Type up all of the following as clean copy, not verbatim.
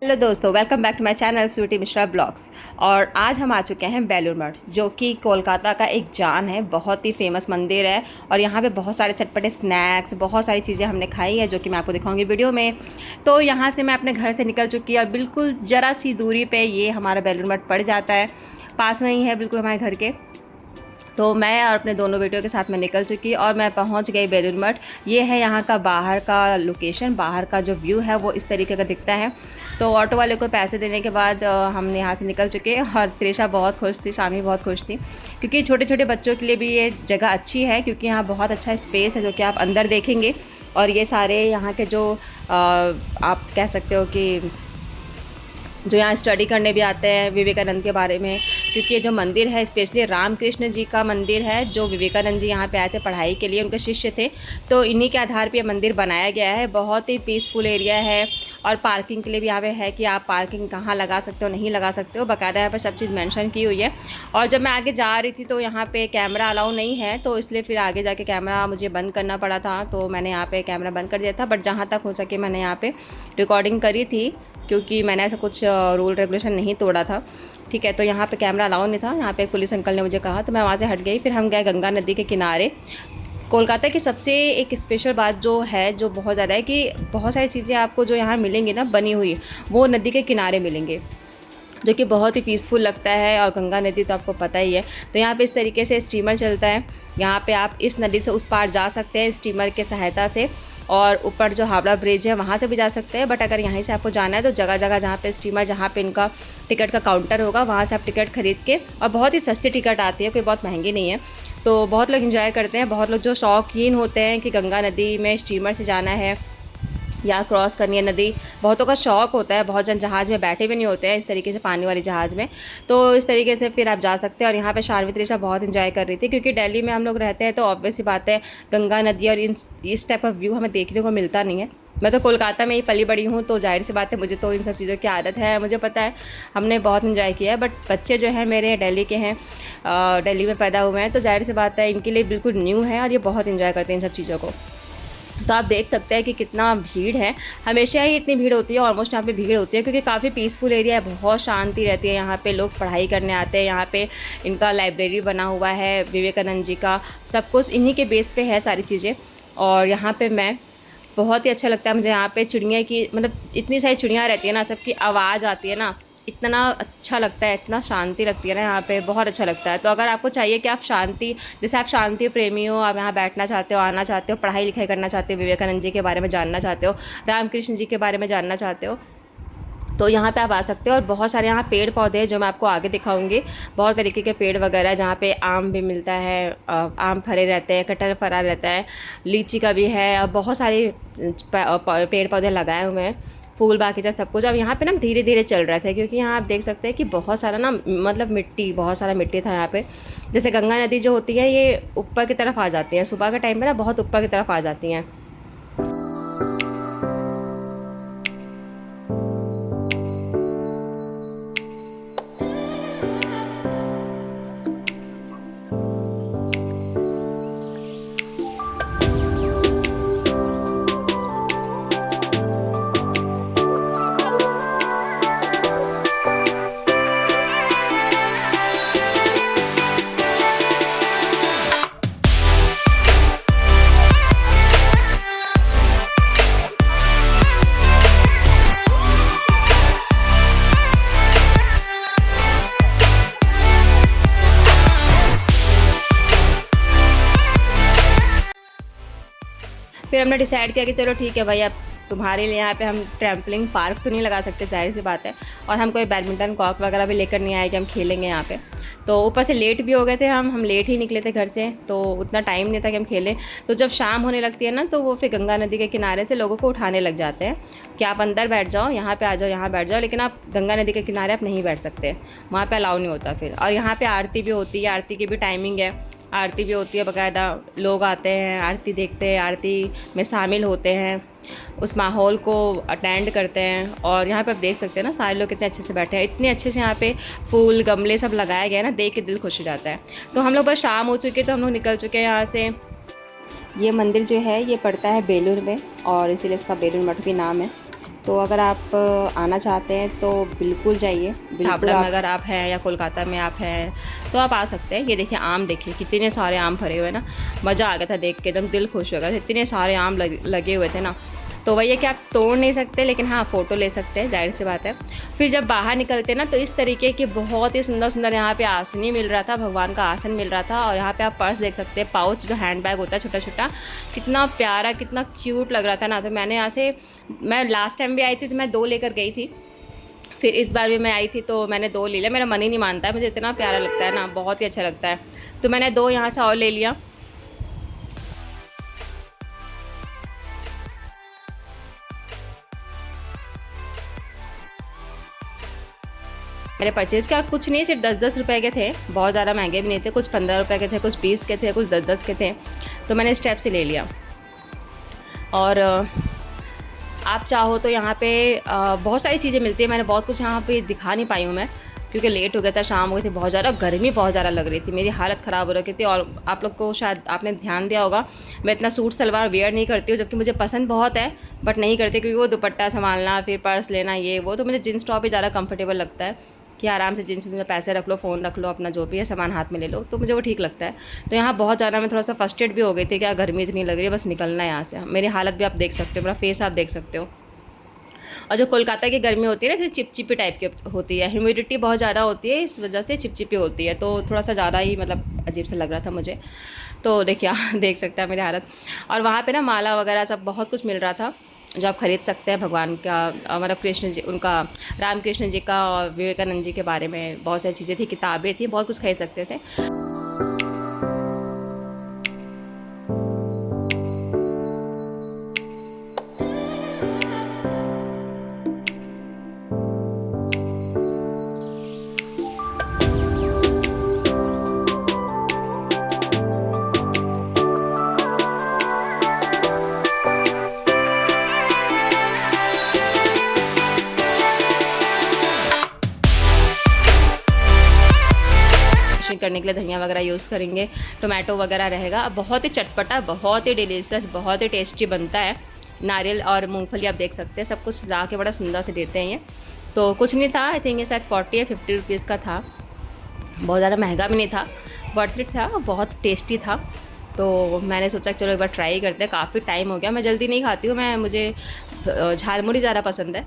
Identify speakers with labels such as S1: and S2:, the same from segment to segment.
S1: Hello दोस्तों, welcome back to my channel Sweety Mishra blogs. और आज हम आ चुके हैं बेलूर मठ, जो कि कोलकाता का एक जान है। बहुत ही फेमस मंदिर है और यहाँ पे बहुत सारे चटपटे स्नैक्स, बहुत सारी चीज़ें हमने खाई है जो कि मैं आपको दिखाऊंगी वीडियो में। तो यहाँ से मैं अपने घर से निकल चुकी और बिल्कुल ज़रा सी दूरी पर ये हमारा बेलूर मठ पड़ जाता है। पास में ही है बिल्कुल हमारे घर के। तो मैं और अपने दोनों बेटियों के साथ में निकल चुकी और मैं पहुंच गई बेलूर मठ। ये है यहाँ का बाहर का लोकेशन। बाहर का जो व्यू है वो इस तरीके का दिखता है। तो ऑटो वाले को पैसे देने के बाद हम यहाँ से निकल चुके और त्रिशा बहुत खुश थी, शामी बहुत खुश थी, क्योंकि छोटे छोटे बच्चों के लिए भी ये जगह अच्छी है, क्योंकि यहाँ बहुत अच्छा स्पेस है जो कि आप अंदर देखेंगे। और ये सारे यहाँ के जो आप कह सकते हो कि जो यहाँ स्टडी करने भी आते हैं विवेकानंद के बारे में, क्योंकि ये जो मंदिर है स्पेशली रामकृष्ण जी का मंदिर है, जो विवेकानंद जी यहाँ पे आए थे पढ़ाई के लिए, उनके शिष्य थे। तो इन्हीं के आधार पे ये मंदिर बनाया गया है। बहुत ही पीसफुल एरिया है और पार्किंग के लिए भी यहाँ पे है कि आप पार्किंग कहाँ लगा सकते हो, नहीं लगा सकते हो, बाकायदा यहाँ पर सब चीज़ मेंशन की हुई है। और जब मैं आगे जा रही थी तो यहाँ पे कैमरा अलाउ नहीं है, तो इसलिए फिर आगे जाके कैमरा मुझे बंद करना पड़ा था। तो मैंने यहाँ पे कैमरा बंद कर दिया था, बट जहाँ तक हो सके मैंने यहाँ पे रिकॉर्डिंग करी थी, क्योंकि मैंने ऐसा कुछ रूल रेगुलेशन नहीं तोड़ा था। ठीक है, तो यहाँ पे कैमरा अलाउ नहीं था। यहाँ पे एक पुलिस अंकल ने मुझे कहा, तो मैं वहाँ से हट गई। फिर हम गए गंगा नदी के किनारे। कोलकाता की सबसे एक स्पेशल बात जो है, जो बहुत ज़्यादा है, कि बहुत सारी चीज़ें आपको जो यहाँ मिलेंगी ना बनी हुई, वो नदी के किनारे मिलेंगे, जो कि बहुत ही पीसफुल लगता है। और गंगा नदी तो आपको पता ही है। तो यहाँ पे इस तरीके से स्टीमर चलता है। यहाँ पे आप इस नदी से उस पार जा सकते हैं स्टीमर के सहायता से, और ऊपर जो हावड़ा ब्रिज है वहाँ से भी जा सकते हैं। बट अगर यहीं से आपको जाना है तो जगह जगह जहाँ पे स्टीमर, जहाँ पे इनका टिकट का काउंटर होगा, वहाँ से आप टिकट खरीद के, और बहुत ही सस्ती टिकट आती है, कोई बहुत महंगी नहीं है। तो बहुत लोग एंजॉय करते हैं। बहुत लोग जो शौकीन होते हैं कि गंगा नदी में स्टीमर से जाना है या क्रॉस करनी है नदी, बहुतों का शौक़ होता है। बहुत जन जहाज़ में बैठे भी नहीं होते हैं इस तरीके से, पानी वाली जहाज़ में। तो इस तरीके से फिर आप जा सकते हैं। और यहाँ पे शानवी त्रिशा बहुत एंजॉय कर रही थी, क्योंकि दिल्ली में हम लोग रहते हैं तो ऑब्वियस सी बात है, गंगा नदी और इस टाइप ऑफ व्यू हमें देखने को मिलता नहीं है। मैं तो कोलकाता में ही पली बड़ी हूँ, तो जाहिर सी बात है मुझे तो इन सब चीज़ों की आदत है, मुझे पता है, हमने बहुत इन्जॉय किया है। बट बच्चे जो हैं मेरे दिल्ली के हैं, दिल्ली में पैदा हुए हैं, तो जाहिर सी बात है इनके लिए बिल्कुल न्यू है और ये बहुत इन्जॉय करते हैं इन सब चीज़ों को। तो आप देख सकते हैं कि कितना भीड़ है। हमेशा ही इतनी भीड़ होती है, ऑलमोस्ट यहाँ पे भीड़ होती है, क्योंकि काफ़ी पीसफुल एरिया है, बहुत शांति रहती है यहाँ पे। लोग पढ़ाई करने आते हैं। यहाँ पे इनका लाइब्रेरी बना हुआ है विवेकानंद जी का, सब कुछ इन्हीं के बेस पे है सारी चीज़ें। और यहाँ पे मैं बहुत ही अच्छा लगता है मुझे यहाँ पे चिड़िया की, मतलब इतनी सारी चिड़िया रहती है ना, सबकी आवाज़ आती है ना, इतना अच्छा लगता है, इतना शांति लगती है ना यहाँ पे, बहुत अच्छा लगता है। तो अगर आपको चाहिए कि आप शांति, जैसे आप शांति प्रेमी हो, आप यहाँ बैठना चाहते हो, आना चाहते हो, पढ़ाई लिखाई करना चाहते हो, विवेकानंद जी के बारे में जानना चाहते हो, रामकृष्ण जी के बारे में जानना चाहते हो, तो यहाँ पे आप आ सकते हो। और बहुत सारे यहाँ पेड़ पौधे हैं जो मैं आपको आगे दिखाऊंगी। बहुत तरीके के पेड़ वगैरह है, जहाँ पे आम भी मिलता है, आम फरे रहते हैं, कटहल फरा रहता है, लीची का भी है, और बहुत सारे पेड़ पौधे लगाए हुए हैं, फूल बागीचा सब कुछ। अब यहाँ पे ना धीरे धीरे चल रहा था, क्योंकि यहाँ आप देख सकते हैं कि बहुत सारा ना, मतलब मिट्टी, बहुत सारा मिट्टी था यहाँ पे। जैसे गंगा नदी जो होती है ये ऊपर की तरफ आ जाती है, सुबह के टाइम पे ना बहुत ऊपर की तरफ आ जाती हैं। फिर हमने डिसाइड किया कि चलो ठीक है भाई, अब तुम्हारे लिए यहाँ पे हम ट्रैम्पलिंग पार्क तो नहीं लगा सकते, जाहिर सी बात है, और हम कोई बैडमिंटन कॉर्क वगैरह भी लेकर नहीं आए कि हम खेलेंगे यहाँ पे। तो ऊपर से लेट भी हो गए थे, हम लेट ही निकले थे घर से, तो उतना टाइम नहीं था कि हम खेलें। तो जब शाम होने लगती है ना, तो वो फिर गंगा नदी के किनारे से लोगों को उठाने लग जाते हैं कि आप अंदर बैठ जाओ, यहाँ पे आ जाओ, यहाँ बैठ जाओ, लेकिन आप गंगा नदी के किनारे आप नहीं बैठ सकते, वहाँ पे अलाउ नहीं होता फिर। और यहाँ पे आरती भी होती है, आरती की भी टाइमिंग है, आरती भी होती है बाकायदा। लोग आते हैं, आरती देखते हैं, आरती में शामिल होते हैं, उस माहौल को अटेंड करते हैं। और यहाँ पे आप देख सकते हैं ना, सारे लोग कितने अच्छे से बैठे हैं, इतने अच्छे से यहाँ पे फूल गमले सब लगाए गए हैं ना, देख के दिल खुश हो जाता है। तो हम लोग बस शाम हो चुकी है, तो हम लोग निकल चुके हैं यहाँ से। ये मंदिर जो है ये पड़ता है बेलूर में, और इसीलिए इसका बेलूर मठ भी नाम है। तो अगर आप आना चाहते हैं तो बिल्कुल जाइए। हावड़ा में अगर आप हैं या कोलकाता में आप हैं तो आप आ सकते हैं। ये देखिए आम, देखिए कितने सारे आम भरे हुए हैं ना, मज़ा आ गया था देख के, एकदम दिल खुश हो गया था, इतने सारे आम लगे हुए थे ना। तो वही है कि आप तोड़ नहीं सकते, लेकिन हाँ फ़ोटो ले सकते हैं, जाहिर सी बात है। फिर जब बाहर निकलते ना तो इस तरीके के बहुत ही सुंदर सुंदर यहाँ पे आसनी मिल रहा था, भगवान का आसन मिल रहा था। और यहाँ पे आप पर्स देख सकते हैं, पाउच जो हैंड बैग होता है छोटा छोटा, कितना प्यारा कितना क्यूट लग रहा था ना। तो मैंने यहाँ से, मैं लास्ट टाइम भी आई थी तो मैं 2 लेकर गई थी, फिर इस बार भी मैं आई थी तो मैंने 2 ले लिया। मेरा मन ही नहीं मानता है, मुझे इतना प्यारा लगता है ना, बहुत ही अच्छा लगता है। तो मैंने 2 यहाँ से और ले लिया। मैंने परचेज़ किया, कुछ नहीं, सिर्फ 10-10 रुपये के थे, बहुत ज़्यादा महंगे भी नहीं थे, कुछ 15 रुपये के थे, कुछ 20 के थे, कुछ 10-10 के थे। तो मैंने इस टाइप से ले लिया। और आप चाहो तो यहाँ पे बहुत सारी चीज़ें मिलती है। मैंने बहुत कुछ यहाँ पे दिखा नहीं पाई हूँ मैं, क्योंकि लेट हो गया था, शाम हो गई थी, बहुत ज़्यादा गर्मी बहुत ज़्यादा लग रही थी, मेरी हालत ख़राब हो रही थी। और आप लोग को शायद आपने ध्यान दिया होगा, मैं इतना सूट सलवार वेयर नहीं करती हूँ, जबकि मुझे पसंद बहुत है, बट नहीं करती, क्योंकि वो दुपट्टा संभालना, फिर पर्स लेना, ये वो। तो मुझे जीन्स टॉप ही ज़्यादा कंफर्टेबल लगता है कि आराम से जीन्स में पैसे रख लो, फ़ोन रख लो, अपना जो भी है सामान हाथ में ले लो, तो मुझे वो ठीक लगता है। तो यहाँ बहुत ज़्यादा मैं थोड़ा सा फर्स्टेड भी हो गई थी, क्या गर्मी इतनी लग रही है, बस निकलना है यहाँ से। मेरी हालत भी आप देख सकते हो, मेरा फेस आप देख सकते हो। और जो कोलकाता की गर्मी होती है ना, फिर चिपचिपी टाइप की होती है, ह्यूमिडिटी बहुत ज़्यादा होती है, इस वजह से चिपचिपी होती है, तो थोड़ा सा ज़्यादा ही मतलब अजीब सा लग रहा था मुझे। तो देखिए देख सकते हैं मेरी हालत। और वहाँ पे ना माला वगैरह सब बहुत कुछ मिल रहा था जो आप ख़रीद सकते हैं भगवान का, मतलब कृष्ण जी, उनका, राम कृष्ण जी का और विवेकानंद जी के बारे में बहुत सारी चीज़ें थी, किताबें थी, बहुत कुछ खरीद सकते थे। करने के लिए धनिया वगैरह यूज़ करेंगे, टोमेटो वगैरह रहेगा। बहुत ही चटपटा, बहुत ही डिलीशियस, बहुत ही टेस्टी बनता है। नारियल और मूंगफली आप देख सकते हैं, सब कुछ ला के बड़ा सुंदर से देते हैं ये। तो कुछ नहीं था, आई थिंक ये शायद 40 या 50 रुपीज़ का था, बहुत ज़्यादा महंगा भी नहीं था, वर्थ इट था, बहुत टेस्टी था। तो मैंने सोचा चलो एक बार ट्राई करते हैं, काफ़ी टाइम हो गया, मैं जल्दी नहीं खाती हूँ, मुझे झालमुड़ी ज़्यादा पसंद है।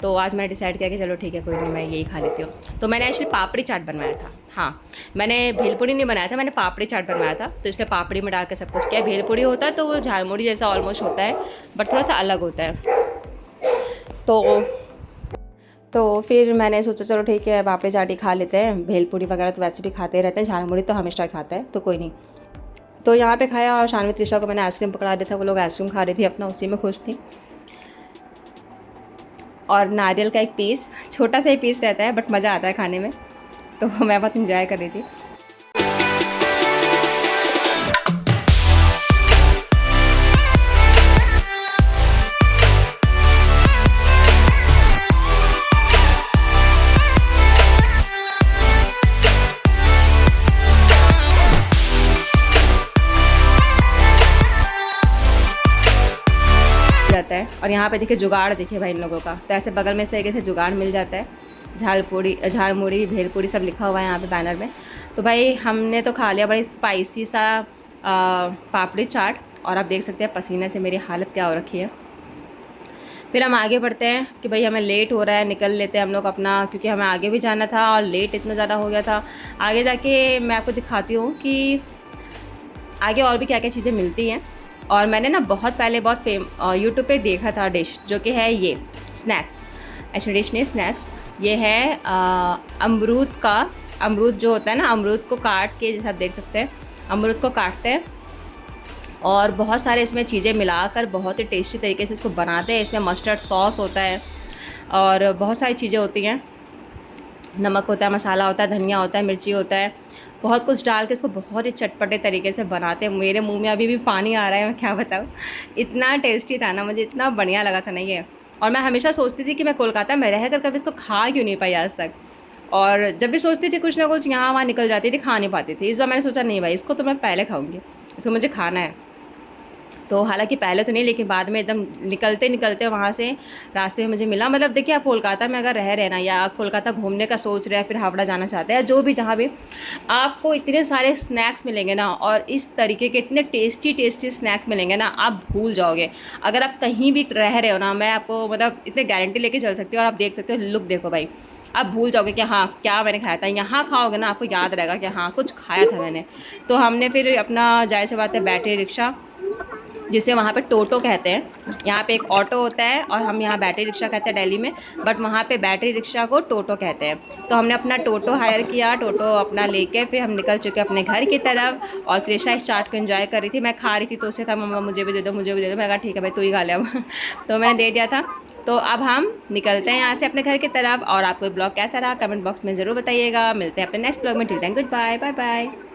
S1: तो आज मैंने डिसाइड किया कि चलो ठीक है, कोई नहीं, मैं यही खा लेती हूँ। तो मैंने एक्चुअली पापड़ी चाट बनवाया था। हाँ, मैंने भेलपूरी नहीं बनाया था, मैंने पापड़ी चाट बनवाया था। तो इसमें पापड़ी में डाल के सब कुछ किया। भेलपूरी होता है तो वो झालमुड़ी जैसा ऑलमोस्ट होता है, बट थोड़ा सा अलग होता है। तो फिर मैंने सोचा चलो ठीक है, पापड़ी चाट ही खा लेते हैं, भेलपूरी वगैरह तो वैसे भी खाते रहते हैं, झालमुड़ी तो हमेशा खाता है, तो कोई नहीं। तो यहाँ पे खाया। और शानवी त्रिशा को मैंने आइसक्रीम पकड़ा दिया था, वो लोग आइसक्रीम खा रही थी अपना, उसी में खुश थी। और नारियल का एक पीस, छोटा सा ही पीस रहता है, बट मज़ा आता है खाने में, तो मैं बहुत इंजॉय कर रही थी। जाता है। और यहाँ पे देखिए जुगाड़, देखिए भाई इन लोगों का, तो ऐसे बगल में इस तरीके से जुगाड़ मिल जाता है। झालमुड़ी भेलपूरी सब लिखा हुआ है यहाँ पे बैनर में। तो भाई हमने तो खा लिया बड़ी स्पाइसी सा पापड़ी चाट, और आप देख सकते हैं पसीने से मेरी हालत क्या हो रखी है। फिर हम आगे बढ़ते हैं कि भाई हमें लेट हो रहा है, निकल लेते हैं हम लोग अपना, क्योंकि हमें आगे भी जाना था और लेट इतना ज़्यादा हो गया था। आगे जाके मैं आपको दिखाती हूँ कि आगे और भी क्या क्या चीज़ें मिलती हैं। और मैंने ना बहुत पहले बहुत यूट्यूब पे देखा था डिश, जो कि है ये स्नैक्स, एक्चुअली डिश नहीं स्नैक्स। ये है अमरूद जो होता है ना, अमरूद को काट के, जैसे आप देख सकते हैं अमरूद को काटते हैं और बहुत सारे इसमें चीज़ें मिलाकर बहुत ही टेस्टी तरीके से इसको बनाते हैं। इसमें मस्टर्ड सॉस होता है और बहुत सारी चीज़ें होती हैं, नमक होता है, मसाला होता है, धनिया होता है, मिर्ची होता है, बहुत कुछ डाल के इसको बहुत ही चटपटे तरीके से बनाते हैं। मेरे मुंह में अभी भी पानी आ रहा है, मैं क्या बताऊँ, इतना टेस्टी था ना, मुझे इतना बढ़िया लगा था ना ये। और मैं हमेशा सोचती थी कि मैं कोलकाता में रह कर कभी इसको खा क्यों नहीं पाई आज तक, और जब भी सोचती थी कुछ ना कुछ यहाँ वहाँ निकल जाती थी, खा नहीं पाती थी। इस बार मैंने सोचा नहीं भाई, इसको तो मैं पहले खाऊँगी, इसको मुझे खाना है। तो हालांकि पहले तो नहीं, लेकिन बाद में एकदम निकलते निकलते वहाँ से रास्ते में मुझे मिला। मतलब देखिए, आप कोलकाता में अगर रह रहे हैं ना, या कोलकाता घूमने का सोच रहे हैं, फिर हावड़ा जाना चाहते हैं, जो भी जहाँ भी, आपको इतने सारे स्नैक्स मिलेंगे ना, और इस तरीके के इतने टेस्टी टेस्टी स्नैक्स मिलेंगे ना, आप भूल जाओगे। अगर आप कहीं भी रह रहे हो ना, मैं आपको मतलब इतने गारंटी लेके चल सकती हूँ। और आप देख सकते हो, लुक देखो भाई, आप भूल जाओगे कि हाँ क्या मैंने खाया था। यहाँ खाओगे ना, आपको याद रहेगा कि हाँ कुछ खाया था मैंने। तो हमने फिर अपना, जाहिर सी बात है, बैटरी रिक्शा, जिसे वहाँ पे टोटो कहते हैं, यहाँ पे एक ऑटो होता है और हम यहाँ बैटरी रिक्शा कहते हैं दिल्ली में, बट वहाँ पे बैटरी रिक्शा को टोटो कहते हैं। तो हमने अपना टोटो हायर किया, टोटो अपना लेके फिर हम निकल चुके अपने घर की तरफ। और त्रिशा इस चाट को एंजॉय कर रही थी, मैं खा रही थी, तो उसे था मम्मा मुझे भी दे दो, मुझे भी दे दो। मैं कहा ठीक है भाई, तू ही खा ले अब। तो मैंने दे दिया था। तो अब हम निकलते हैं यहाँ से अपने घर की तरफ। और आपको ब्लॉग कैसा रहा कमेंट बॉक्स में ज़रूर बताइएगा। मिलते हैं अपने नेक्स्ट ब्लॉग में। Till then goodbye, bye bye.